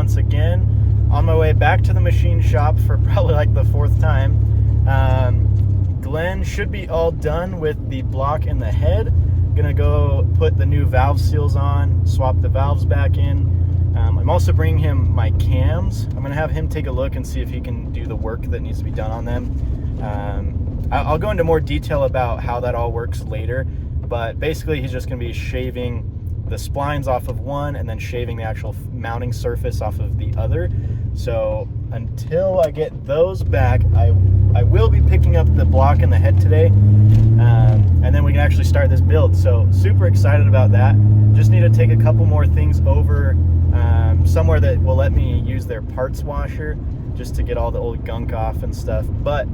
once again. On my way back to the machine shop for probably like the 4th time. Glenn should be all done with the block and the head. Gonna go put the new valve seals on, swap the valves back in. I'm also bringing him my cams. I'm gonna have him take a look and see if he can do the work that needs to be done on them. I'll go into more detail about how that all works later, but basically he's just gonna be shaving the splines off of one and then shaving the actual mounting surface off of the other. So until I get those back, I will be picking up the block and the head today, and then we can actually start this build. So super excited about that. Just need to take a couple more things over somewhere that will let me use their parts washer just to get all the old gunk off and stuff. But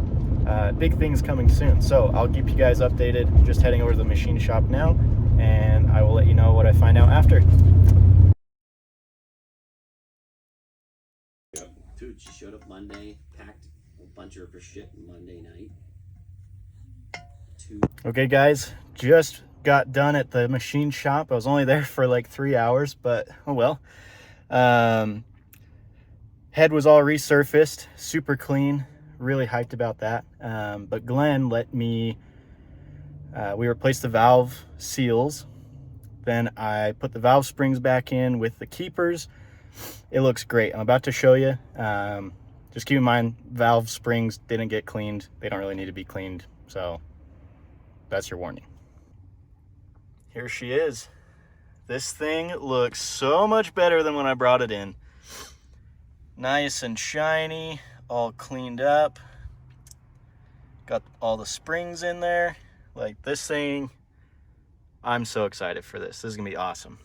big things coming soon. So I'll keep you guys updated. Just heading over to the machine shop now, and I will let you know what I find out after. Dude, she showed up Monday, packed a bunch of her shit Monday night. Okay guys, just got done at the machine shop. I was only there for like 3 hours, but oh well. Head was all resurfaced, super clean, really hyped about that. But Glenn let me, we replaced the valve seals. Then I put the valve springs back in with the keepers. It looks great. I'm about to show you. Just keep in mind, valve springs didn't get cleaned. They don't really need to be cleaned. So that's your warning. Here she is. This thing looks so much better than when I brought it in. Nice and shiny, all cleaned up. Got all the springs in there. Like this thing, I'm so excited for this. This is gonna be awesome.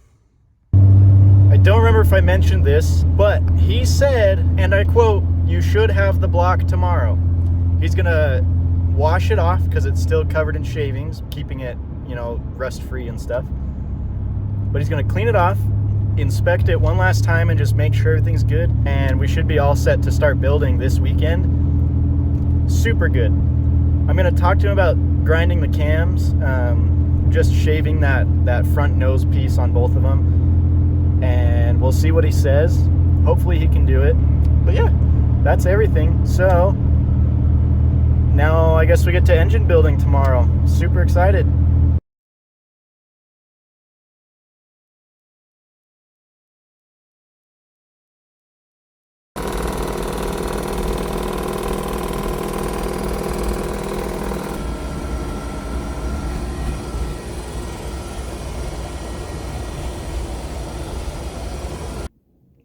I don't remember if I mentioned this, but he said, and I quote, "You should have the block tomorrow." He's gonna wash it off because it's still covered in shavings, keeping it, you know, rust free and stuff. But he's gonna clean it off, inspect it one last time, and just make sure everything's good. And we should be all set to start building this weekend. Super good. I'm gonna talk to him about grinding the cams, just shaving that front nose piece on both of them, and we'll see what he says. Hopefully he can do it. But yeah, that's everything. So now I guess we get to engine building tomorrow. Super excited.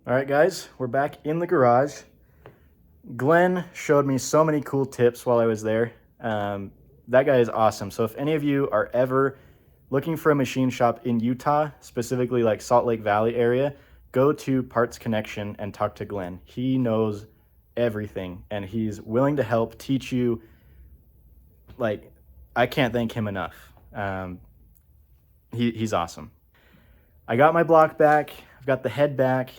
All right, guys, we're back in the garage. Glenn showed me so many cool tips while I was there. That guy is awesome. So if any of you are ever looking for a machine shop in Utah, specifically like Salt Lake Valley area, go to Parts Connection and talk to Glenn. He knows everything and he's willing to help teach you. Like, I can't thank him enough. He's awesome. I got my block back. I've got the head back.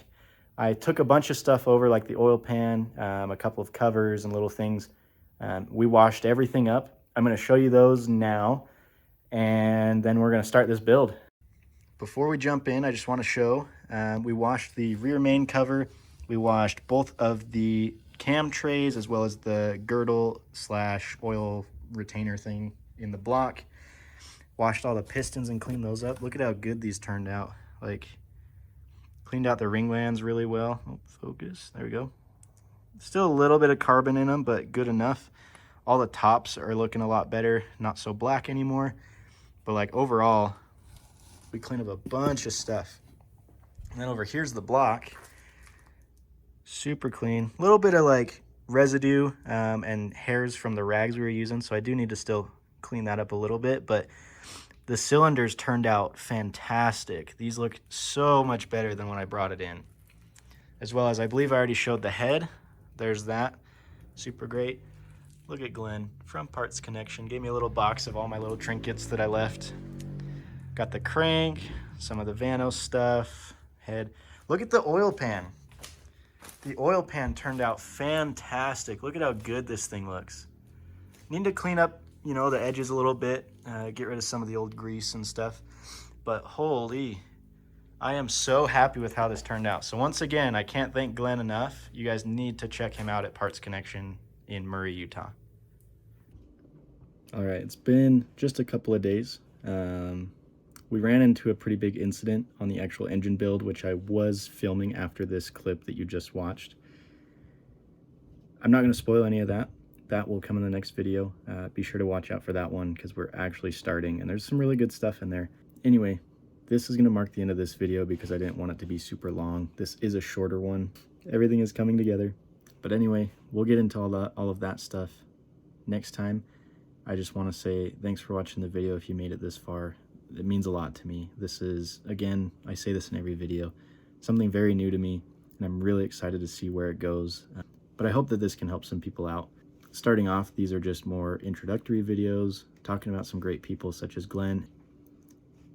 I took a bunch of stuff over, like the oil pan, a couple of covers and little things. We washed everything up. I'm going to show you those now, and then we're going to start this build. Before we jump in, I just want to show, we washed the rear main cover. We washed both of the cam trays as well as the girdle / oil retainer thing in the block. Washed all the pistons and cleaned those up. Look at how good these turned out. Like, cleaned out the ring lands really well. Oh, focus, there we go. Still a little bit of carbon in them, but good enough. All the tops are looking a lot better, not so black anymore. But like overall, we cleaned up a bunch of stuff. And then over here's the block. Super clean. A little bit of like residue and hairs from the rags we were using, so I do need to still clean that up a little bit, but the cylinders turned out fantastic. These look so much better than when I brought it in. As well as, I believe I already showed the head. There's that, super great. Look at Glenn from Parts Connection. Gave me a little box of all my little trinkets that I left. Got the crank, some of the Vanos stuff, head. Look at the oil pan. The oil pan turned out fantastic. Look at how good this thing looks. Need to clean up, you know, the edges a little bit, get rid of some of the old grease and stuff. But holy, I am so happy with how this turned out. So once again, I can't thank Glenn enough. You guys need to check him out at Parts Connection in Murray, Utah. All right, it's been just a couple of days. We ran into a pretty big incident on the actual engine build, which I was filming after this clip that you just watched. I'm not going to spoil any of that. That will come in the next video. Be sure to watch out for that one because we're actually starting and there's some really good stuff in there. Anyway, this is going to mark the end of this video because I didn't want it to be super long. This is a shorter one. Everything is coming together. But anyway, we'll get into all of that stuff next time. I just want to say thanks for watching the video if you made it this far. It means a lot to me. This is, again, I say this in every video, something very new to me, and I'm really excited to see where it goes. But I hope that this can help some people out. Starting off, these are just more introductory videos, talking about some great people such as Glenn.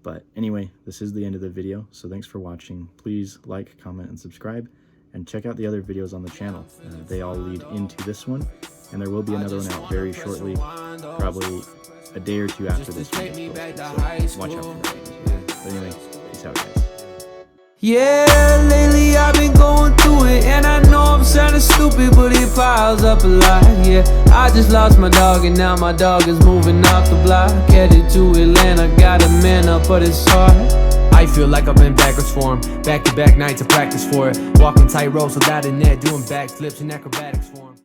But anyway, this is the end of the video, so thanks for watching. Please like, comment, and subscribe, and check out the other videos on the channel. They all lead into this one, and there will be another one out very shortly, probably a day or two after this one. So watch out for that. But anyway, peace out, guys. Yeah, lately I've been going through it, and I know I'm sounding stupid, but it piles up a lot. Yeah, I just lost my dog, and now my dog is moving off the block. Headed to Atlanta, got a man up, but it's hard. I feel like I've been backwards for him, back-to-back nights of practice for it. Walking tight ropes without a net, doing backflips and acrobatics for him.